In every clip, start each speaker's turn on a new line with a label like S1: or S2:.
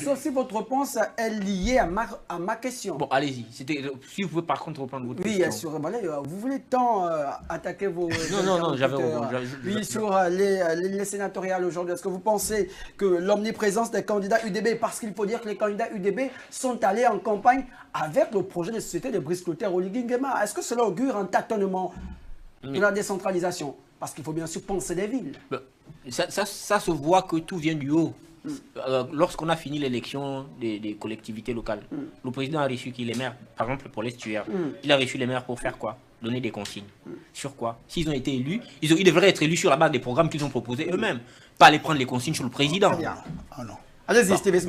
S1: Sauf si votre réponse est liée à ma question.
S2: Bon, allez-y. Si vous pouvez par contre reprendre votre question.
S1: Oui, assurément. Vous voulez tant attaquer vos...
S2: Non, j'avais...
S1: Oui, sur les sénatoriales aujourd'hui. Est-ce que vous pensez que l'omniprésence des candidats UDB, parce qu'il faut dire que les candidats UDB sont allés en campagne avec le projet de société de Brice Clotaire Oligui Nguema, est-ce que cela augure un tâtonnement de la décentralisation? Parce qu'il faut bien sûr penser des villes.
S2: Ça se voit que tout vient du haut. Lorsqu'on a fini l'élection des collectivités locales, le président a reçu les maires, par exemple pour l'estuaire. Il a reçu les maires pour faire quoi? Donner des consignes. Sur quoi? S'ils ont été élus, ils devraient être élus sur la base des programmes qu'ils ont proposés eux-mêmes. Pas aller prendre les consignes sur le président.
S3: Ah non.
S1: Allez-y, Steve.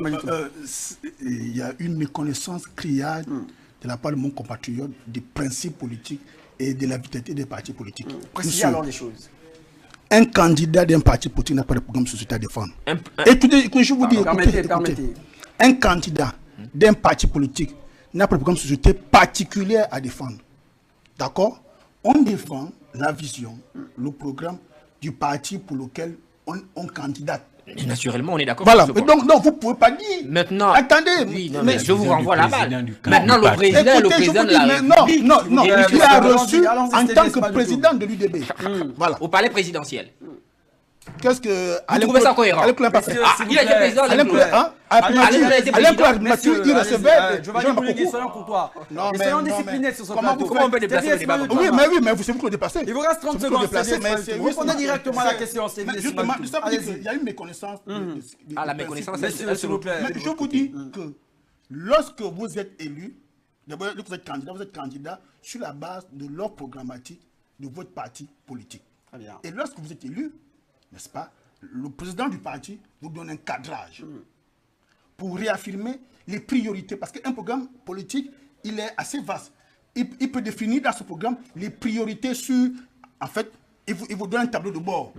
S3: Il y a une méconnaissance criarde de la part de mon compatriote des principes politiques et de la vitalité des partis politiques.
S1: Précisez alors les choses.
S3: Un candidat d'un parti politique n'a pas de programme sociétal à défendre. Écoutez, je vous dis, écoutez. Un candidat d'un parti politique n'a pas de programme sociétal particulier à défendre. D'accord? On défend la vision, le programme du parti pour lequel on candidate.
S2: Naturellement, on est d'accord.
S3: Voilà, donc vous ne pouvez pas dire.
S2: Maintenant,
S3: attendez,
S2: oui, mais je vous renvoie la balle. Maintenant, le président, de la République.
S3: Non, il a reçu en tant que président de l'UDB. Voilà.
S2: Au palais présidentiel.
S3: Qu'est-ce que.
S2: Vous trouvez ça cohérent? Il a été président de
S3: il recevait.
S1: Je vais dire les soyons courtois.
S3: Non,
S1: mais soyons disciplinés sur ce plateau.
S2: Comment on peut déplacer le débat?
S3: Oui, mais vous savez que le déplacer.
S1: Il vous reste 30 secondes. Répondez directement à la question.
S3: Justement, il y a une méconnaissance.
S2: Ah, la méconnaissance,
S1: s'il vous plaît.
S3: Je vous dis que lorsque vous êtes élu, d'abord, vous êtes candidat sur la base de l'offre programmatique de votre parti politique. Et lorsque vous êtes élu, n'est-ce pas, le président du parti vous donne un cadrage pour réaffirmer les priorités. Parce qu'un programme politique, il est assez vaste. Il peut définir dans ce programme les priorités sur... En fait, il vous donne un tableau de bord.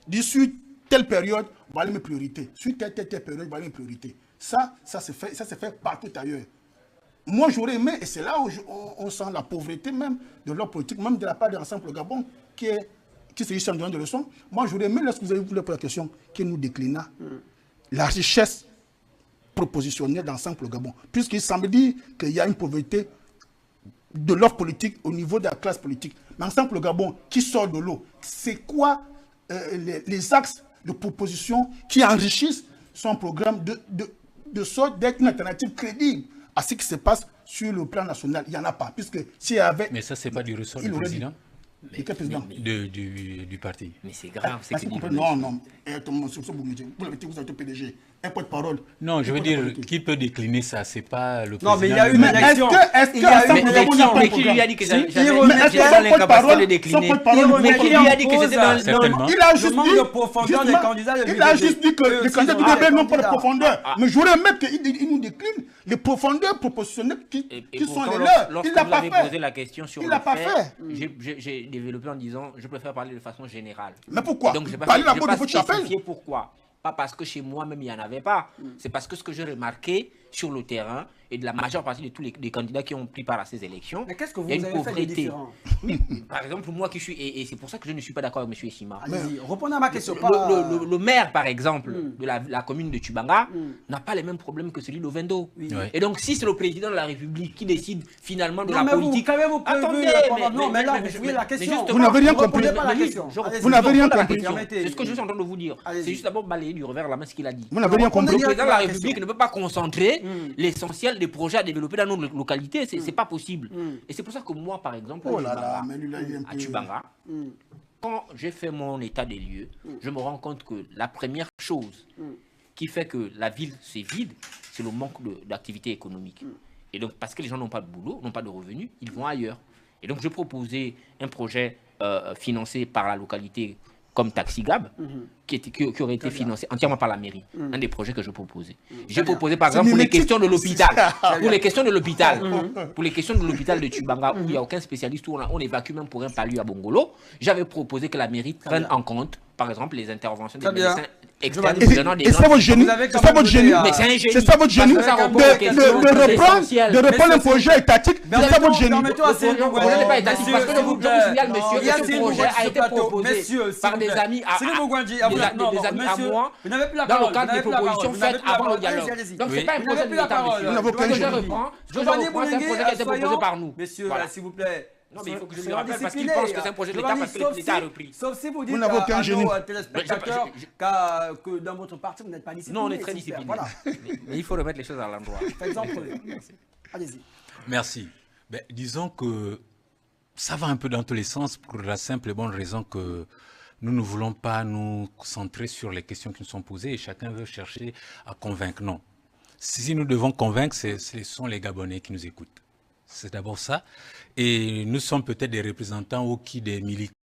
S3: D'ici telle période, voilà mes priorités. Sur telle période, voilà mes priorités. Ça se fait partout ailleurs. Moi, j'aurais aimé, et c'est là où on sent la pauvreté même de leur politique, même de la part de l'ensemble Gabon, qui se dit en donnant des leçons. Moi, j'aurais aimé, lorsque vous avez voulu pour la question, qu'il nous déclina la richesse propositionnelle d'ensemble Gabon. Puisqu'il semble dire qu'il y a une pauvreté de l'offre politique au niveau de la classe politique. Mais ensemble Gabon, qui sort de l'eau, c'est quoi les axes de proposition qui enrichissent son programme de sorte d'être une alternative crédible à ce qui se passe sur le plan national? Il n'y en a pas. Puisque s'il y avait...
S4: Mais ça, ce n'est pas du ressort du président?
S3: Et quel président
S4: du parti.
S2: Mais c'est grave.
S3: Non. Vous l'avez dit, vous êtes PDG. Un porte-parole.
S4: Non, je veux dire, qui peut décliner ça? C'est pas le président.
S1: Non, mais il y a eu une élection.
S2: Mais qui lui a dit que j'avais l'incapacité de décliner? Mais qui lui a dit que c'était dans...
S3: Il a juste
S1: dit...
S3: Il a juste dit que les candidats du DB n'ont pas de profondeur. Mais j'aurais aimé qu'il nous décline les profondeurs proportionnelles qui sont les leurs.
S2: Lorsque vous avez posé la question sur le fait, j'ai développé en disant, je préfère parler de façon générale.
S3: Mais pourquoi?
S2: Donc je ne vais pas spécifier pourquoi. Pas parce que chez moi même il n'y en avait pas. C'est parce que ce que j'ai remarqué sur le terrain et de la majeure partie de tous les candidats qui ont pris part à ces élections,
S1: mais qu'est-ce que vous
S2: il y a une
S1: avez
S2: pauvreté.
S1: Fait de différent?
S2: Par exemple, moi qui suis, et c'est pour ça que je ne suis pas d'accord avec M. Essima.
S1: Répondez à ma question.
S2: Le maire, par exemple, de la commune de Tubanga n'a pas les mêmes problèmes que celui d'Ovendo. Et donc, si c'est le président de la République qui décide finalement de la politique...
S1: Attendez, mais là, vous voulez la question.
S3: Vous n'avez rien compris. Vous n'avez rien compris.
S2: C'est ce que je suis en train de vous dire. C'est juste d'abord balayer du revers la main ce qu'il a dit.
S3: Vous n'avez rien compris.
S2: Le président de la République ne peut pas concentrer l'essentiel des projets à développer dans nos localités. C'est pas possible. Et c'est pour ça que moi, par exemple, à Tubanga, quand j'ai fait mon état des lieux, je me rends compte que la première chose qui fait que la ville se vide, c'est le manque d'activité économique. Et donc, parce que les gens n'ont pas de boulot, n'ont pas de revenus, ils vont ailleurs. Et donc, je proposais un projet financé par la localité comme Taxigab, qui aurait été financé entièrement par la mairie. Un des projets que je proposais. J'ai proposé, par exemple, pour les questions de l'hôpital. Pour les questions de l'hôpital. Pour les questions de l'hôpital de Tubanga, où il n'y a aucun spécialiste, où on évacue même pour un palu à Bongolo, j'avais proposé que la mairie prenne en compte, par exemple, les interventions des médecins externes venant des gens.
S3: Et c'est votre génie. C'est ça votre génie. C'est ça votre génie. De reprendre un projet étatique. C'est ça votre génie.
S2: Vous n'êtes pas étatique parce que je vous signale, monsieur, que ce projet a été proposé par des amis à des amis à moi dans le cadre des propositions faites avant le dialogue. Donc ce n'est pas un projet de l'État, monsieur. Je reprends, c'est un projet qui a été proposé par nous.
S1: Messieurs, s'il vous plaît.
S2: Non, mais il faut que je le rappelle parce qu'il pense que c'est un projet de l'État parce que l'État a repris.
S1: Sauf si vous dites à nos téléspectateurs que dans votre parti, vous n'êtes pas discipliné.
S2: Non, on est très discipliné. Voilà. Mais il faut remettre les choses à l'endroit.
S1: Par exemple, allez-y.
S4: Merci. Ben, disons que ça va un peu dans tous les sens pour la simple et bonne raison que nous ne voulons pas nous concentrer sur les questions qui nous sont posées et chacun veut chercher à convaincre. Non. Si nous devons convaincre, ce sont les Gabonais qui nous écoutent. C'est d'abord ça. Et nous sommes peut-être des représentants ou qui des militants